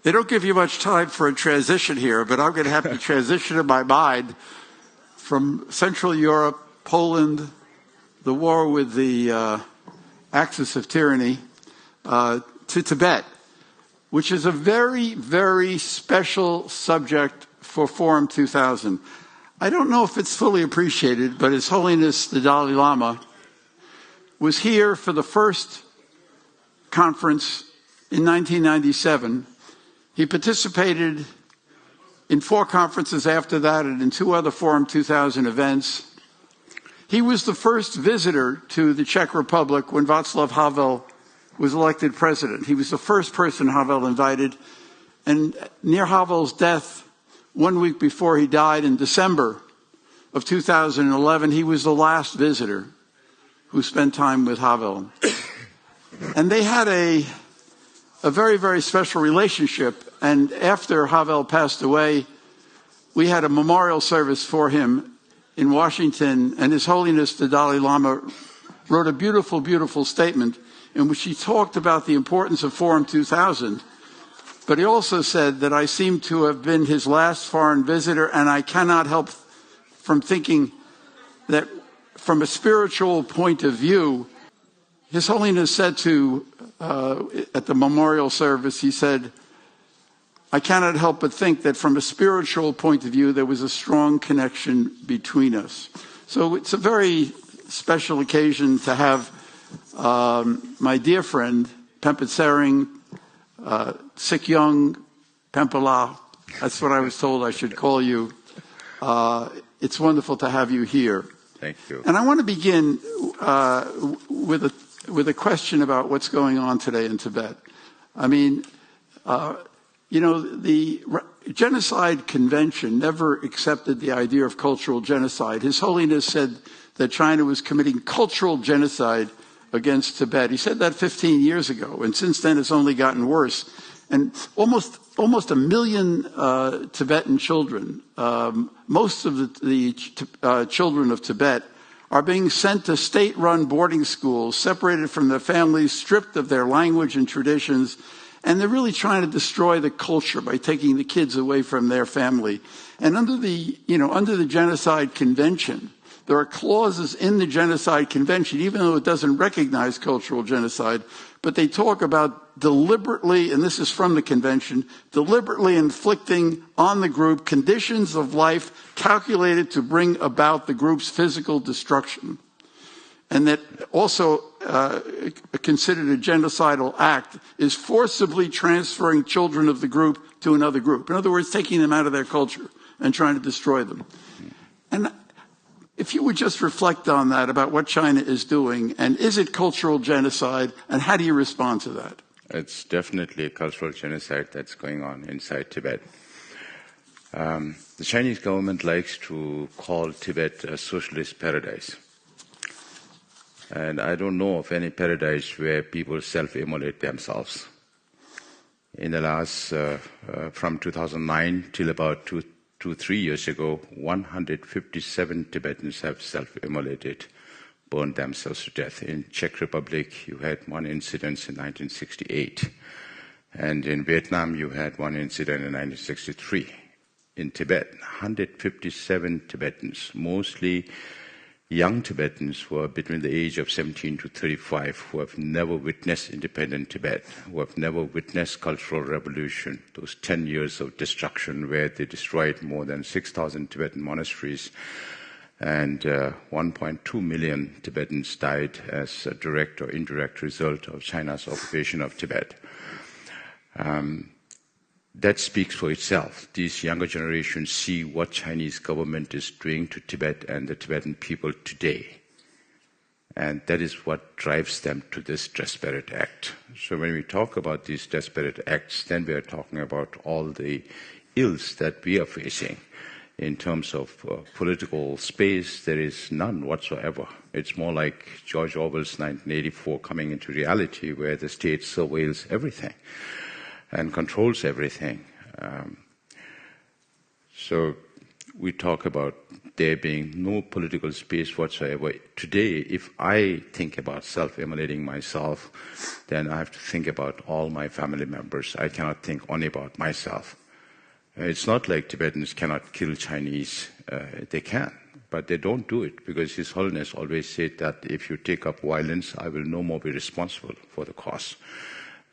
They don't give you much time for a transition here, but I'm going to have to transition in my mind from Central Europe, Poland, the war with the axis of tyranny, to Tibet, which is a very, very special subject for Forum 2000. I don't know if it's fully appreciated, but His Holiness the Dalai Lama was here for the first conference in 1997. He participated in 4 conferences after that and in 2 other Forum 2000 events. He was the first visitor to the Czech Republic when Václav Havel was elected president. He was the first person Havel invited. And near Havel's death, 1 week before he died in December of 2011, he was the last visitor who spent time with Havel. And they had a very, very special relationship. And after Havel passed away, we had a memorial service for him in Washington. And His Holiness the Dalai Lama wrote a beautiful, beautiful statement in which he talked about the importance of Forum 2000. But he also said that I seem to have been his last foreign visitor, and I cannot help from thinking that from a spiritual point of view, His Holiness said to, at the memorial service, he said, I cannot help but think that from a spiritual point of view, there was a strong connection between us. So it's a very special occasion to have my dear friend, Pempa Tsering, Sikyong Pempala, that's what I was told I should call you. It's wonderful to have you here. Thank you. And I want to begin with a question about what's going on today in Tibet. I mean, the Genocide Convention never accepted the idea of cultural genocide. His Holiness said that China was committing cultural genocide against Tibet. He said that 15 years ago, and since then it's only gotten worse. And almost 1 million Tibetan children, most of the children of Tibet, are being sent to state-run boarding schools, separated from their families, stripped of their language and traditions, and they're really trying to destroy the culture by taking the kids away from their family. And under the Genocide Convention, there are clauses in the Genocide Convention, even though it doesn't recognize cultural genocide, but they talk about deliberately, and this is from the convention, deliberately inflicting on the group conditions of life calculated to bring about the group's physical destruction. And that also considered a genocidal act is forcibly transferring children of the group to another group. In other words, taking them out of their culture and trying to destroy them. And if you would just reflect on that, about what China is doing, and is it cultural genocide, and how do you respond to that? It's definitely a cultural genocide that's going on inside Tibet. The Chinese government likes to call Tibet a socialist paradise. And I don't know of any paradise where people self-immolate themselves. In the last, from 2009 till about 2-3 years ago, 157 Tibetans have self-immolated, burned themselves to death. In Czech Republic, you had 1 incident in 1968. And in Vietnam, you had 1 incident in 1963. In Tibet, 157 Tibetans, mostly young Tibetans who are between the age of 17 to 35, who have never witnessed independent Tibet, who have never witnessed cultural revolution, those 10 years of destruction where they destroyed more than 6,000 Tibetan monasteries, and 1.2 million Tibetans died as a direct or indirect result of China's occupation of Tibet. That speaks for itself. These younger generations see what Chinese government is doing to Tibet and the Tibetan people today. And that is what drives them to this desperate act. So when we talk about these desperate acts, then we are talking about all the ills that we are facing. In terms of political space, there is none whatsoever. It's more like George Orwell's 1984 coming into reality, where the state surveils everything and controls everything. So we talk about there being no political space whatsoever. Today, if I think about self-immolating myself, then I have to think about all my family members. I cannot think only about myself. It's not like Tibetans cannot kill Chinese. They can, but they don't do it because His Holiness always said that if you take up violence, I will no more be responsible for the cost.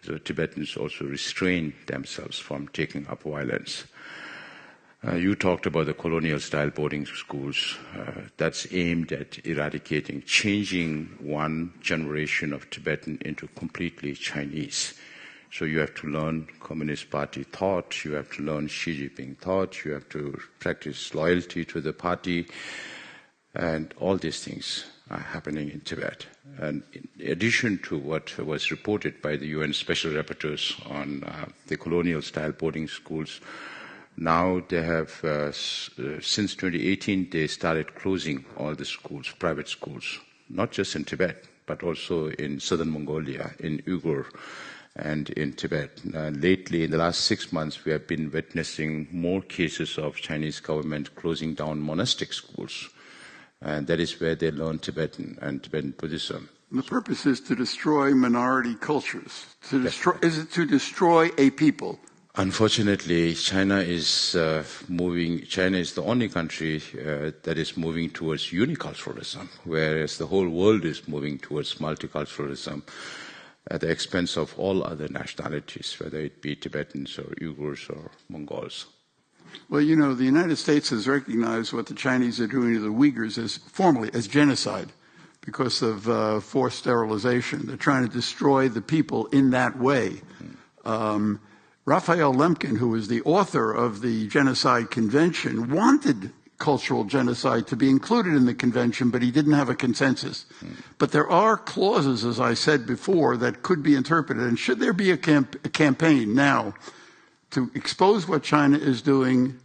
So Tibetans also restrain themselves from taking up violence. You talked about the colonial-style boarding schools. That's aimed at eradicating, changing one generation of Tibetan into completely Chinese. So you have to learn Communist Party thought, you have to learn Xi Jinping thought, you have to practice loyalty to the party, and all these things are happening in Tibet. And in addition to what was reported by the UN Special Rapporteurs on the colonial-style boarding schools, now they have, since 2018, they started closing all the schools, private schools, not just in Tibet, but also in southern Mongolia, in Uyghur, and in Tibet. Lately, in the last 6 months, we have been witnessing more cases of Chinese government closing down monastic schools. And that is where they learn Tibetan and Tibetan Buddhism. The purpose is to destroy minority cultures. Is it to destroy a people? Unfortunately, China is moving. China is the only country that is moving towards uniculturalism, whereas the whole world is moving towards multiculturalism at the expense of all other nationalities, whether it be Tibetans or Uyghurs or Mongols. Well, you know, the United States has recognized what the Chinese are doing to the Uyghurs as formally as genocide because of forced sterilization. They're trying to destroy the people in that way. Raphael Lemkin, who is the author of the Genocide Convention, wanted cultural genocide to be included in the convention, but he didn't have a consensus. But there are clauses, as I said before, that could be interpreted. And should there be a campaign now to expose what China is doing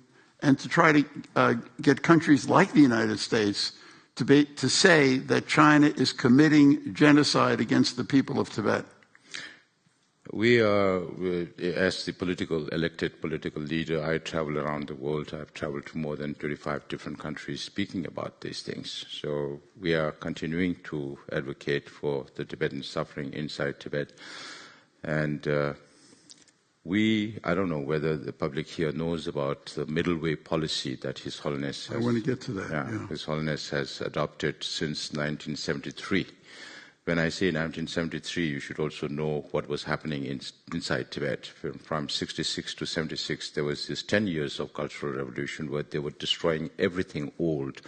and to try to get countries like the United States to say that China is committing genocide against the people of Tibet? We are, as the elected political leader, I travel around the world. I've traveled to more than 35 different countries speaking about these things. So we are continuing to advocate for the Tibetan suffering inside Tibet. And I don't know whether the public here knows about the middle way policy that His Holiness has. I want to get to that. Yeah. His Holiness has adopted since 1973. When I say 1973, you should also know what was happening inside Tibet. From 66 to 76, there was this 10 years of cultural revolution where they were destroying everything old.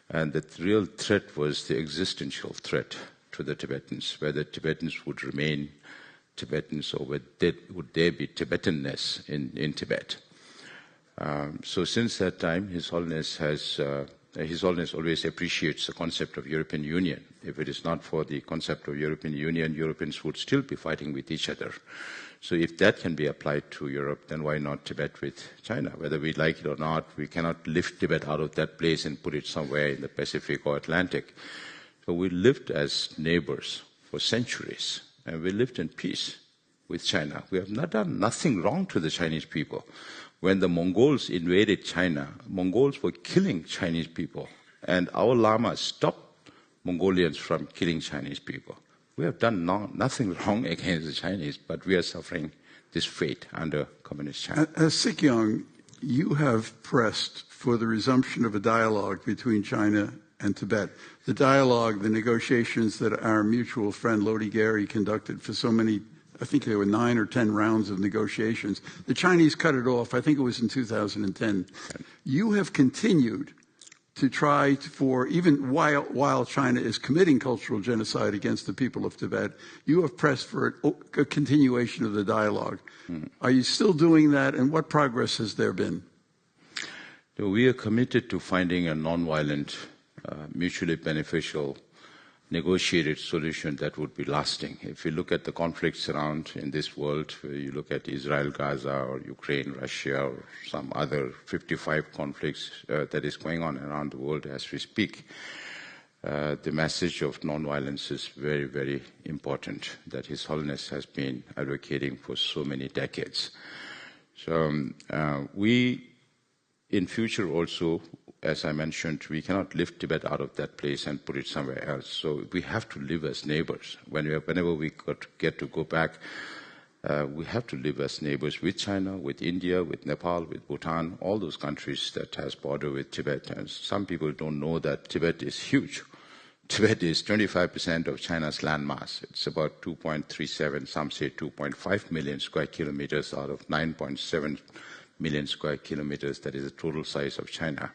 And the real threat was the existential threat to the Tibetans, whether Tibetans would remain Tibetans or would there be Tibetanness in Tibet. So since that time, His Holiness always appreciates the concept of European Union. If it is not for the concept of European Union, Europeans would still be fighting with each other. So if that can be applied to Europe, then why not Tibet with China? Whether we like it or not, we cannot lift Tibet out of that place and put it somewhere in the Pacific or Atlantic. So we lived as neighbors for centuries, and we lived in peace with China. We have not done nothing wrong to the Chinese people. When the Mongols invaded China, Mongols were killing Chinese people, and our lamas stopped Mongolians from killing Chinese people. We have done nothing wrong against the Chinese, but we are suffering this fate under Communist China. As Sikyong, you have pressed for the resumption of a dialogue between China and Tibet. The dialogue, the negotiations that our mutual friend Lodi Gary conducted for so many, I think there were 9 or 10 rounds of negotiations. The Chinese cut it off, I think it was in 2010. You have continued to try for, even while China is committing cultural genocide against the people of Tibet, you have pressed for a continuation of the dialogue. Are you still doing that, and what progress has there been? We are committed to finding a nonviolent, mutually beneficial, negotiated solution that would be lasting. If you look at the conflicts around in this world, you look at Israel, Gaza, or Ukraine, Russia, or some other 55 conflicts that is going on around the world as we speak, the message of nonviolence is very, very important that His Holiness has been advocating for so many decades. So we, in future also, as I mentioned, we cannot lift Tibet out of that place and put it somewhere else. So we have to live as neighbors. Whenever we get to go back, we have to live as neighbors with China, with India, with Nepal, with Bhutan, all those countries that has border with Tibet. And some people don't know that Tibet is huge. Tibet is 25% of China's landmass. It's about 2.37, some say 2.5 million square kilometers out of 9.7 million square kilometers. That is the total size of China.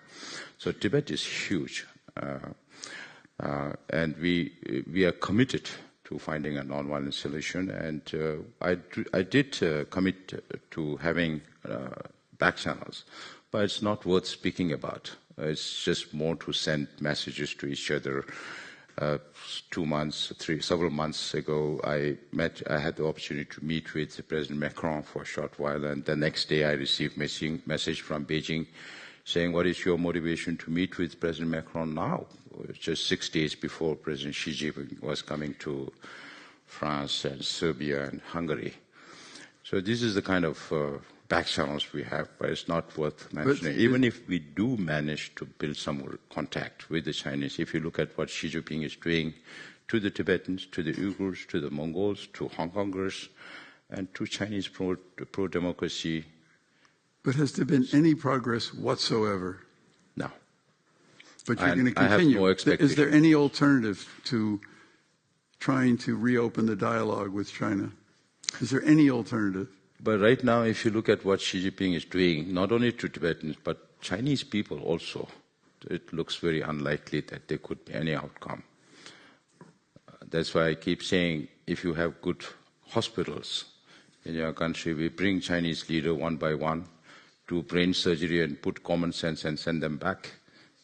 So Tibet is huge. And we are committed to finding a nonviolent solution. And I did commit to having back channels, but it's not worth speaking about. It's just more to send messages to each other. Several months ago, I had the opportunity to meet with President Macron for a short while, and the next day I received message from Beijing saying, what is your motivation to meet with President Macron now? Just 6 days before President Xi Jinping was coming to France and Serbia and Hungary. So this is the kind of back channels we have, but it's not worth mentioning. Even if we do manage to build some more contact with the Chinese, if you look at what Xi Jinping is doing to the Tibetans, to the Uyghurs, to the Mongols, to Hong Kongers, and to Chinese pro-democracy. But has there been any progress whatsoever? No. But you're going to continue. I have no expectation. Is there any alternative to trying to reopen the dialogue with China? Is there any alternative? But right now, if you look at what Xi Jinping is doing, not only to Tibetans, but Chinese people also, it looks very unlikely that there could be any outcome. That's why I keep saying, if you have good hospitals in your country, we bring Chinese leaders one by one, do brain surgery and put common sense and send them back.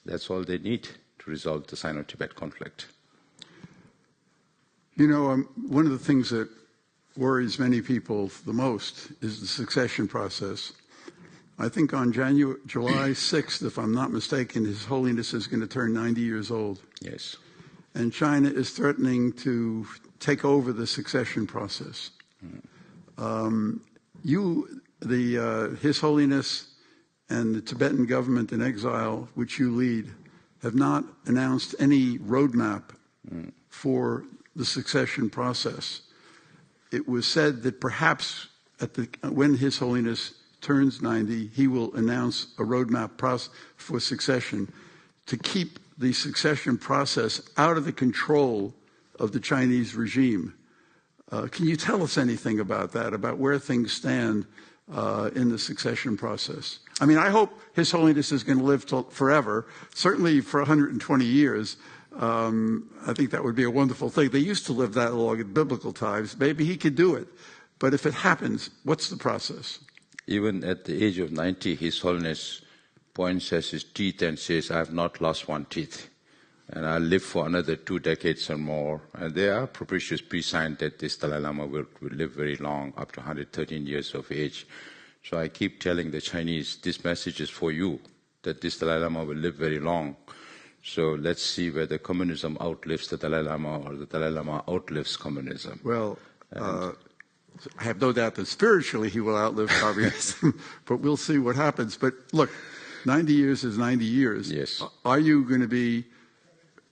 That's all they need to resolve the Sino-Tibet conflict. You know, one of the things that worries many people the most is the succession process. I think on July 6th, if I'm not mistaken, His Holiness is going to turn 90 years old. Yes. And China is threatening to take over the succession process. His Holiness and the Tibetan government in exile, which you lead, have not announced any roadmap for the succession process. It was said that perhaps when His Holiness turns 90, he will announce a roadmap for succession to keep the succession process out of the control of the Chinese regime. Can you tell us anything about that, about where things stand in the succession process? I mean, I hope His Holiness is going to live forever, certainly for 120 years. I think that would be a wonderful thing. They used to live that long in biblical times. Maybe he could do it. But if it happens, what's the process? Even at the age of 90, His Holiness points at his teeth and says, I have not lost one tooth. And I'll live for another 2 decades or more. And there are propitious pre-signs that this Dalai Lama will live very long, up to 113 years of age. So I keep telling the Chinese, this message is for you, that this Dalai Lama will live very long. So let's see whether communism outlives the Dalai Lama or the Dalai Lama outlives communism. Well, I have no doubt that spiritually he will outlive communism, but we'll see what happens. But look, 90 years is 90 years. Yes. Are you going to be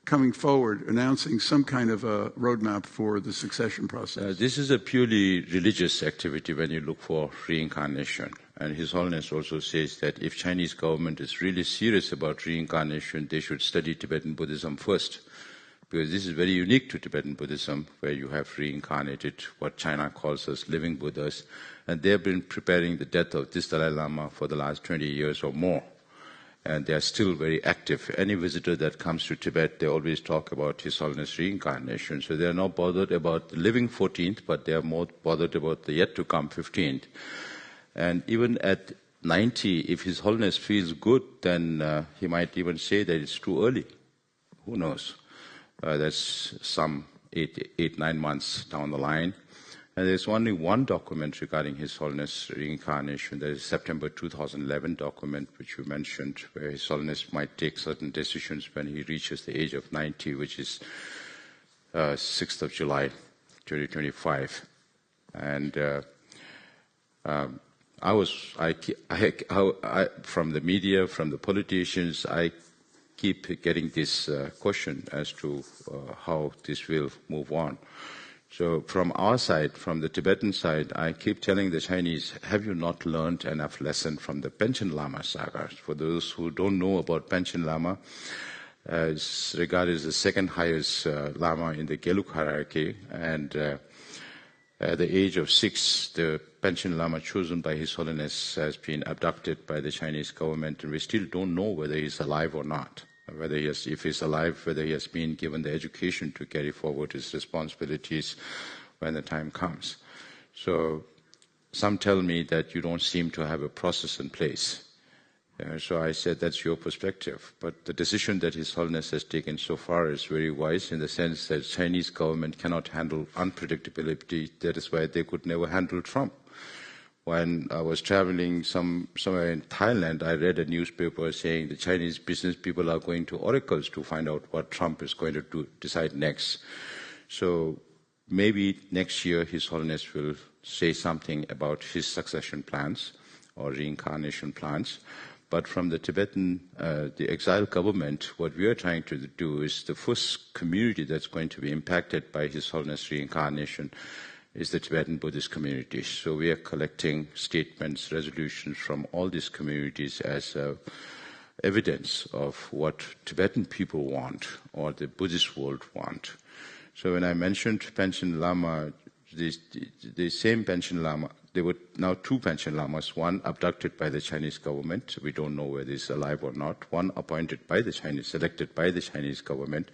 coming forward, announcing some kind of a roadmap for the succession process? This is a purely religious activity when you look for reincarnation. And His Holiness also says that if Chinese government is really serious about reincarnation, they should study Tibetan Buddhism first. Because this is very unique to Tibetan Buddhism, where you have reincarnated what China calls as living Buddhas. And they have been preparing the death of this Dalai Lama for the last 20 years or more. And they are still very active. Any visitor that comes to Tibet, they always talk about His Holiness reincarnation. So they are not bothered about the living 14th, but they are more bothered about the yet-to-come 15th. And even at 90, if His Holiness feels good, then he might even say that it's too early. Who knows? That's some 8-9 months down the line. And there's only one document regarding His Holiness reincarnation. There is a September 2011 document, which you mentioned, where His Holiness might take certain decisions when he reaches the age of 90, which is 6th of July, 2025. And from the media, from the politicians, I keep getting this question as to how this will move on. So from our side, from the Tibetan side, I keep telling the Chinese, have you not learned enough lesson from the Panchen Lama saga? For those who don't know about Panchen Lama, is regarded as the second highest Lama in the Gelug hierarchy, and at the age of 6, the Panchen Lama chosen by His Holiness has been abducted by the Chinese government, and we still don't know whether he's alive or not. Whether if he's alive, whether he has been given the education to carry forward his responsibilities when the time comes. So some tell me that you don't seem to have a process in place. So I said, that's your perspective. But the decision that His Holiness has taken so far is very wise in the sense that Chinese government cannot handle unpredictability. That is why they could never handle Trump. When I was traveling somewhere in Thailand, I read a newspaper saying the Chinese business people are going to oracles to find out what Trump is going to decide next. So maybe next year His Holiness will say something about his succession plans or reincarnation plans. But from the Tibetan, the exiled government, what we are trying to do is the first community that's going to be impacted by His Holiness reincarnation is the Tibetan Buddhist community. So we are collecting statements, resolutions from all these communities as evidence of what Tibetan people want or the Buddhist world want. So when I mentioned Panchen Lama, the same Panchen Lama, there were now 2 Panchen Lamas, one abducted by the Chinese government. We don't know whether he's alive or not. One appointed by the Chinese, selected by the Chinese government.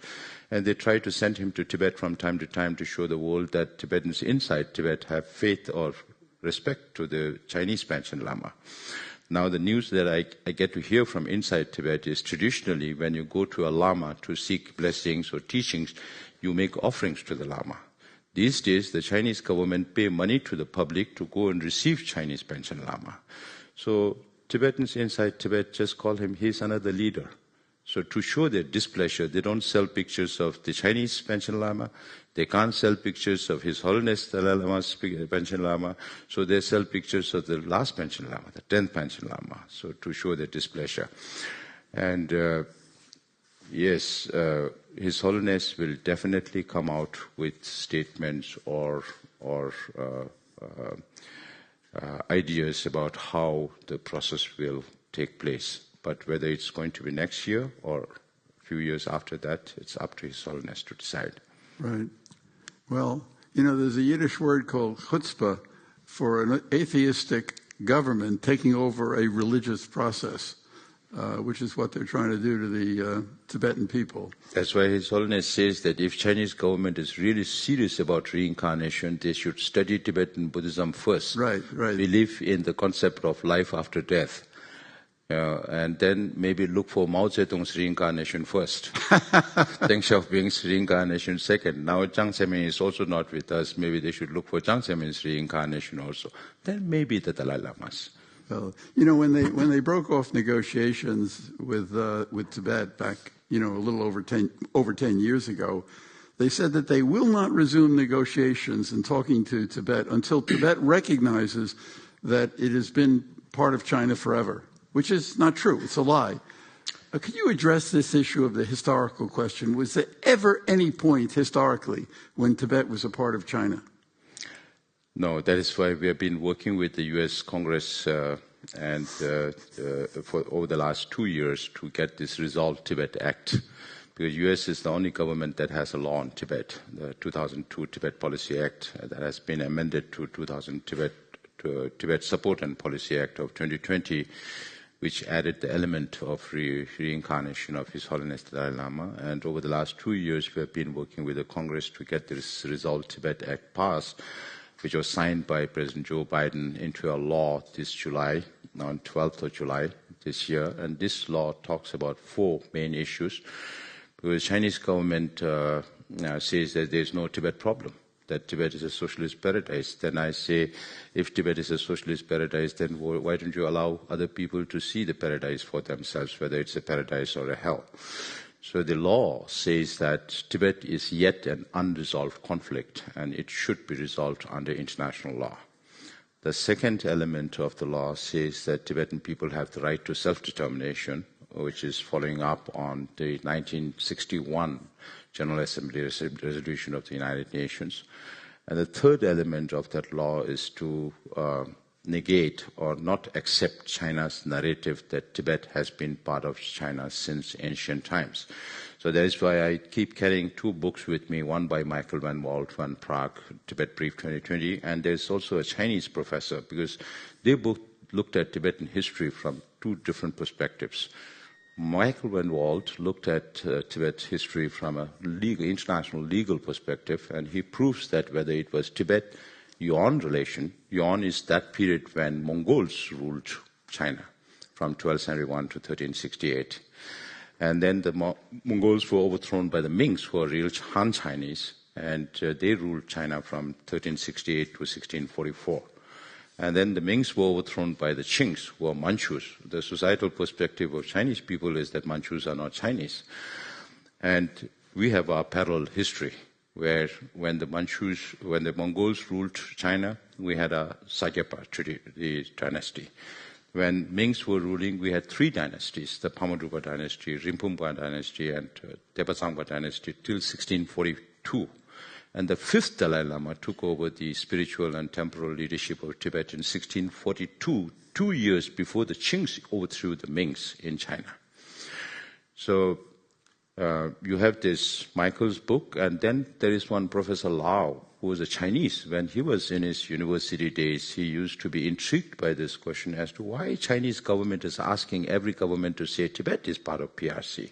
And they try to send him to Tibet from time to time to show the world that Tibetans inside Tibet have faith or respect to the Chinese Panchen Lama. Now the news that I get to hear from inside Tibet is traditionally when you go to a Lama to seek blessings or teachings, you make offerings to the Lama. These days, the Chinese government pay money to the public to go and receive Chinese Panchen Lama. So Tibetans inside Tibet just call him, he's another leader. So to show their displeasure, they don't sell pictures of the Chinese Panchen Lama. They can't sell pictures of His Holiness Dalai Lama's Panchen Lama. So they sell pictures of the last Panchen Lama, the 10th Panchen Lama, so to show their displeasure. And yes, His Holiness will definitely come out with statements or ideas about how the process will take place. But whether it's going to be next year or a few years after that, it's up to His Holiness to decide. Right. Well, there's a Yiddish word called chutzpah for an atheistic government taking over a religious process. Which is what they're trying to do to the Tibetan people. That's why His Holiness says that if Chinese government is really serious about reincarnation, they should study Tibetan Buddhism first. Right. Believe in the concept of life after death. And then maybe look for Mao Zedong's reincarnation first. Deng Xiaoping's reincarnation second. Now Jiang Zemin is also not with us. Maybe they should look for Jiang Zemin's reincarnation also. Then maybe the Dalai Lamas. Well, when they broke off negotiations with Tibet back, a little over 10 years ago, they said that they will not resume negotiations and talking to Tibet until Tibet recognizes that it has been part of China forever, which is not true. It's a lie. Could you address this issue of the historical question? Was there ever any point historically when Tibet was a part of China? No, that is why we have been working with the U.S. Congress for over the last 2 years to get this Resolved Tibet Act, because U.S. is the only government that has a law on Tibet, the 2002 Tibet Policy Act that has been amended to 2000 Tibet Support and Policy Act of 2020, which added the element of reincarnation of His Holiness the Dalai Lama. And over the last 2 years, we have been working with the Congress to get this Resolved Tibet Act passed, which was signed by President Joe Biden into a law this July, on 12th of July this year. And this law talks about 4 main issues. Because the Chinese government says that there's no Tibet problem, that Tibet is a socialist paradise. Then I say, if Tibet is a socialist paradise, then why don't you allow other people to see the paradise for themselves, whether it's a paradise or a hell? So the law says that Tibet is yet an unresolved conflict, and it should be resolved under international law. The second element of the law says that Tibetan people have the right to self-determination, which is following up on the 1961 General Assembly resolution of the United Nations. And the third element of that law is to negate or not accept China's narrative that Tibet has been part of China since ancient times. So that is why I keep carrying two books with me, one by Michael Van Walt, one Prague, Tibet Brief 2020, and there's also a Chinese professor, because they both looked at Tibetan history from two different perspectives. Michael Van Walt looked at Tibet history from a international legal perspective, and he proves that whether it was Tibet-Yuan relation, Yuan is that period when Mongols ruled China from 1271 to 1368. And then the Mongols were overthrown by the Mings, who are real Han Chinese, and they ruled China from 1368 to 1644. And then the Mings were overthrown by the Qings, who are Manchus. The societal perspective of Chinese people is that Manchus are not Chinese. And we have our parallel history, where when the Mongols ruled China, we had a Sagyapa the dynasty. When Mings were ruling, we had three dynasties, the Pamadrupa dynasty, Rinpoche dynasty, and Tepasangpa dynasty, till 1642. And the fifth Dalai Lama took over the spiritual and temporal leadership of Tibet in 1642, 2 years before the Qings overthrew the Mings in China. So you have this Michael's book, and then there is one Professor Lau, who was a Chinese. When he was in his university days, he used to be intrigued by this question as to why Chinese government is asking every government to say Tibet is part of PRC.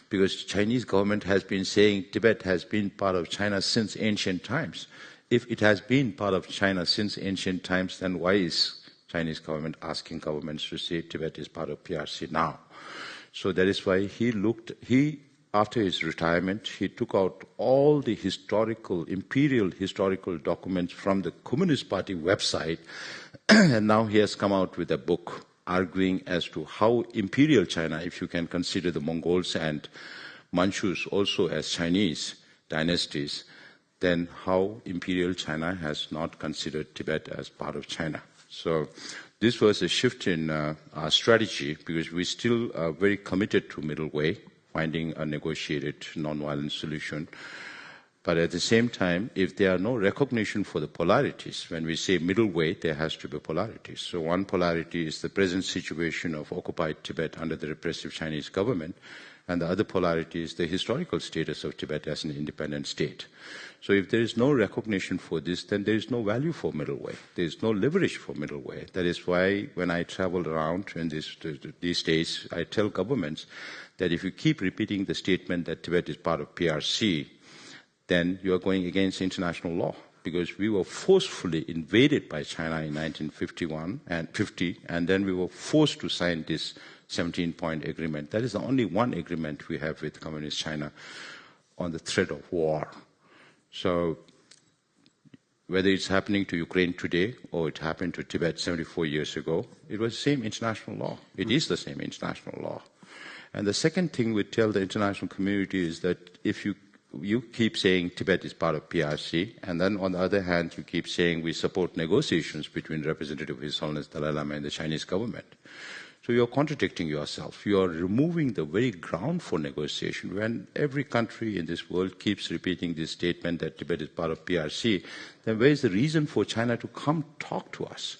Because Chinese government has been saying Tibet has been part of China since ancient times. If it has been part of China since ancient times, then why is Chinese government asking governments to say Tibet is part of PRC now? So that is why after his retirement, he took out all the imperial historical documents from the Communist Party website, and now he has come out with a book arguing as to how imperial China, if you can consider the Mongols and Manchus also as Chinese dynasties, then how imperial China has not considered Tibet as part of China. So this was a shift in our strategy, because we still are very committed to middle way, finding a negotiated nonviolent solution. But at the same time, if there are no recognition for the polarities, when we say middle way, there has to be polarities. So one polarity is the present situation of occupied Tibet under the repressive Chinese government, and the other polarity is the historical status of Tibet as an independent state. So if there is no recognition for this, then there is no value for middle way. There is no leverage for middle way. That is why when I travel around in these days, I tell governments that if you keep repeating the statement that Tibet is part of PRC, then you are going against international law, because we were forcefully invaded by China in 1951 and 50, and then we were forced to sign this 17-point agreement. That is the only one agreement we have with Communist China on the threat of war. So whether it's happening to Ukraine today or it happened to Tibet 74 years ago, it was the same international law. It is the same international law. And the second thing we tell the international community is that if you keep saying Tibet is part of PRC, and then on the other hand, you keep saying we support negotiations between representative of His Holiness Dalai Lama and the Chinese government. So you're contradicting yourself. You are removing the very ground for negotiation. When every country in this world keeps repeating this statement that Tibet is part of PRC, then where is the reason for China to come talk to us?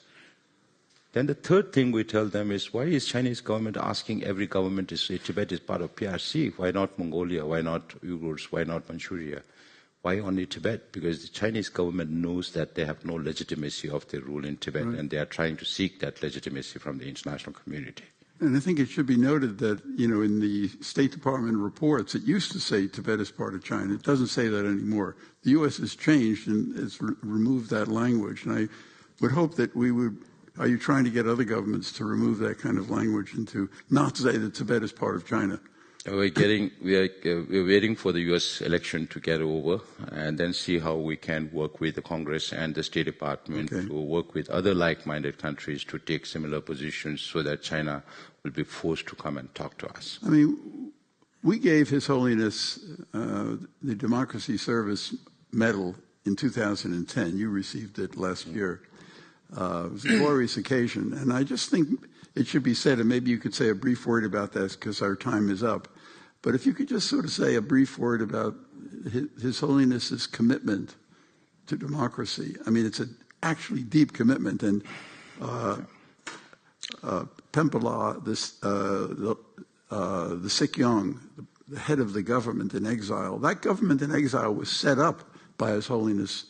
Then the third thing we tell them is, why is Chinese government asking every government to say Tibet is part of PRC? Why not Mongolia? Why not Uyghurs? Why not Manchuria? Why only Tibet? Because the Chinese government knows that they have no legitimacy of their rule in Tibet, and they are trying to seek that legitimacy from the international community. And I think it should be noted that, in the State Department reports, it used to say Tibet is part of China. It doesn't say that anymore. The U.S. has changed and has removed that language. And I would hope that we would... Are you trying to get other governments to remove that kind of language and to not say that Tibet is part of China? We're waiting for the U.S. election to get over, and then see how we can work with the Congress and the State Department to work with other like-minded countries to take similar positions, so that China will be forced to come and talk to us. I mean, we gave His Holiness the Democracy Service Medal in 2010. You received it last year. It was a glorious occasion. And I just think it should be said, and maybe you could say a brief word about that because our time is up. But if you could just sort of say a brief word about His Holiness's commitment to democracy. I mean, it's an actually deep commitment. And Pempala, the Sikyong, the head of the government in exile, that government in exile was set up by His Holiness.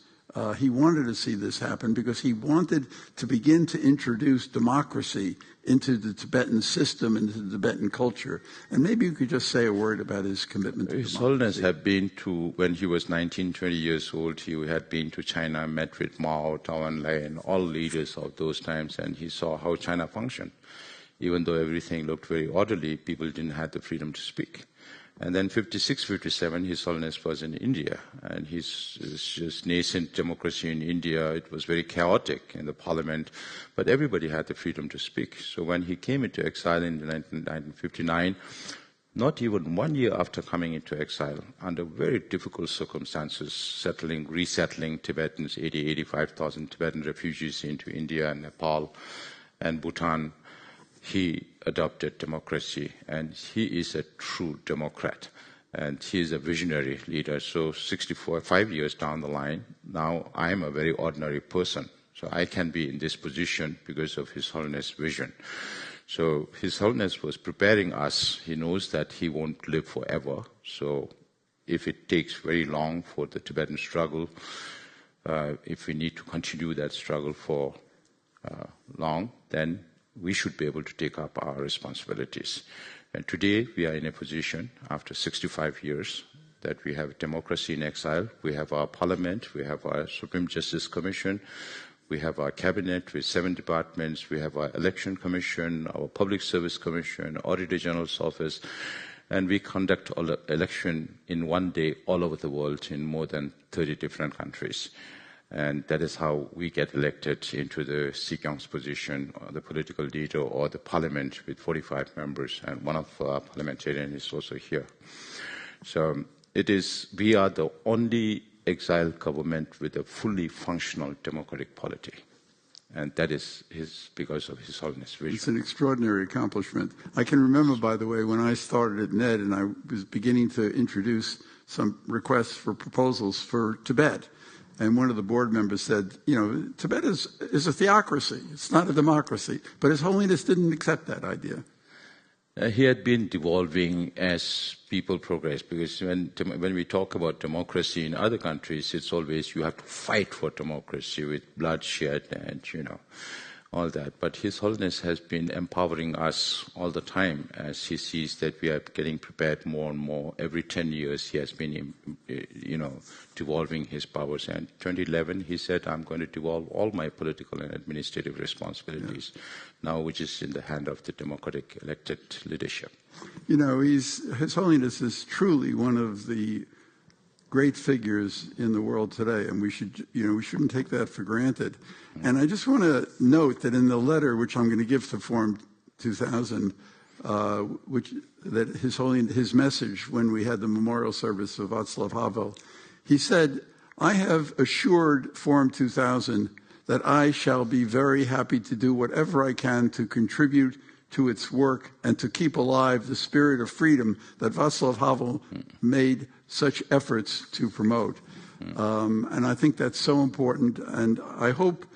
He wanted to see this happen because he wanted to begin to introduce democracy into the Tibetan system, into the Tibetan culture. And maybe you could just say a word about his commitment to His democracy. Holiness had been to, when he was 19, 20 years old, he had been to China, met with Mao, Tao Enlai, and all leaders of those times, and he saw how China functioned. Even though everything looked very orderly, people didn't have the freedom to speak. And then 56, 57, His Holiness was in India, and his just nascent democracy in India, it was very chaotic in the parliament, but everybody had the freedom to speak. So when he came into exile in 1959, not even 1 year after coming into exile, under very difficult circumstances, resettling Tibetans, 85,000 Tibetan refugees into India and Nepal and Bhutan, he adopted democracy, and he is a true democrat, and he is a visionary leader. So 5 years down the line, now I am a very ordinary person. So I can be in this position because of His Holiness' vision. So His Holiness was preparing us. He knows that he won't live forever. So if it takes very long for the Tibetan struggle, if we need to continue that struggle for long, then we should be able to take up our responsibilities. And today we are in a position, after 65 years, that we have democracy in exile. We have our parliament, we have our Supreme Justice Commission, we have our cabinet with 7 departments, we have our election commission, our public service commission, Auditor General's office, and we conduct election in one day all over the world in more than 30 different countries. And that is how we get elected into the Sikyong's position, or the political leader, or the parliament with 45 members, and one of our parliamentarians is also here. So we are the only exiled government with a fully functional democratic polity. And that is because of His Holiness' vision. It's an extraordinary accomplishment. I can remember, by the way, when I started at NED and I was beginning to introduce some requests for proposals for Tibet. And one of the board members said, Tibet is a theocracy. It's not a democracy. But His Holiness didn't accept that idea. He had been devolving as people progress, because when we talk about democracy in other countries, it's always you have to fight for democracy with bloodshed and, all that. But His Holiness has been empowering us all the time as he sees that we are getting prepared more and more. Every 10 years he has been, devolving his powers. And 2011 he said, I'm going to devolve all my political and administrative responsibilities now, which is in the hand of the democratic elected leadership. His Holiness is truly one of the great figures in the world today, and we shouldn't take that for granted. And I just want to note that in the letter, which I'm going to give to Forum 2000, that his message when we had the memorial service of Václav Havel, he said, I have assured Forum 2000 that I shall be very happy to do whatever I can to contribute to its work and to keep alive the spirit of freedom that Václav Havel made such efforts to promote. And I think that's so important, and I hope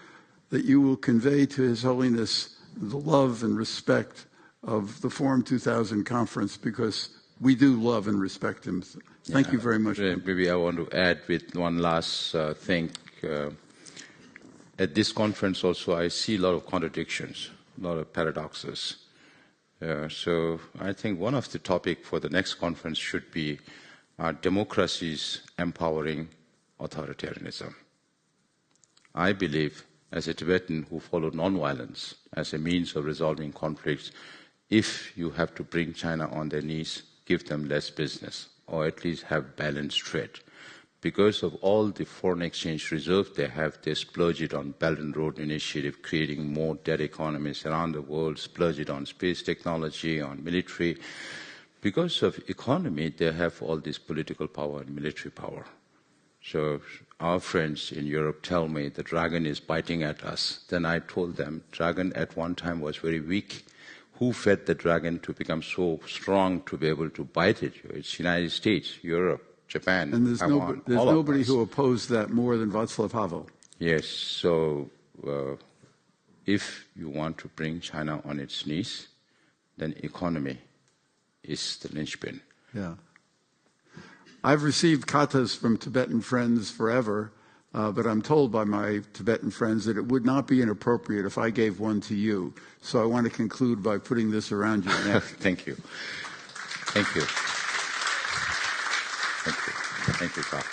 that you will convey to His Holiness the love and respect of the Forum 2000 conference, because we do love and respect him. Thank you very much. Maybe I want to add with one last thing. At this conference also, I see a lot of contradictions, a lot of paradoxes. So I think one of the topics for the next conference should be democracies empowering authoritarianism. I believe, as a Tibetan who followed nonviolence as a means of resolving conflicts, if you have to bring China on their knees, give them less business, or at least have balanced trade. Because of all the foreign exchange reserve they have, they splurge it on Belt and Road Initiative, creating more dead economies around the world, splurge it on space technology, on military. Because of economy, they have all this political power and military power. So our friends in Europe tell me the dragon is biting at us. Then I told them, dragon at one time was very weak. Who fed the dragon to become so strong to be able to bite it? It's United States, Europe, Japan, And there's Taiwan, nobody who opposed that more than Václav Havel. Yes, so if you want to bring China on its knees, then economy is the linchpin. Yeah. I've received katas from Tibetan friends forever, but I'm told by my Tibetan friends that it would not be inappropriate if I gave one to you. So I want to conclude by putting this around your neck. Thank you. Thank you. Thank you. Thank you, Carl.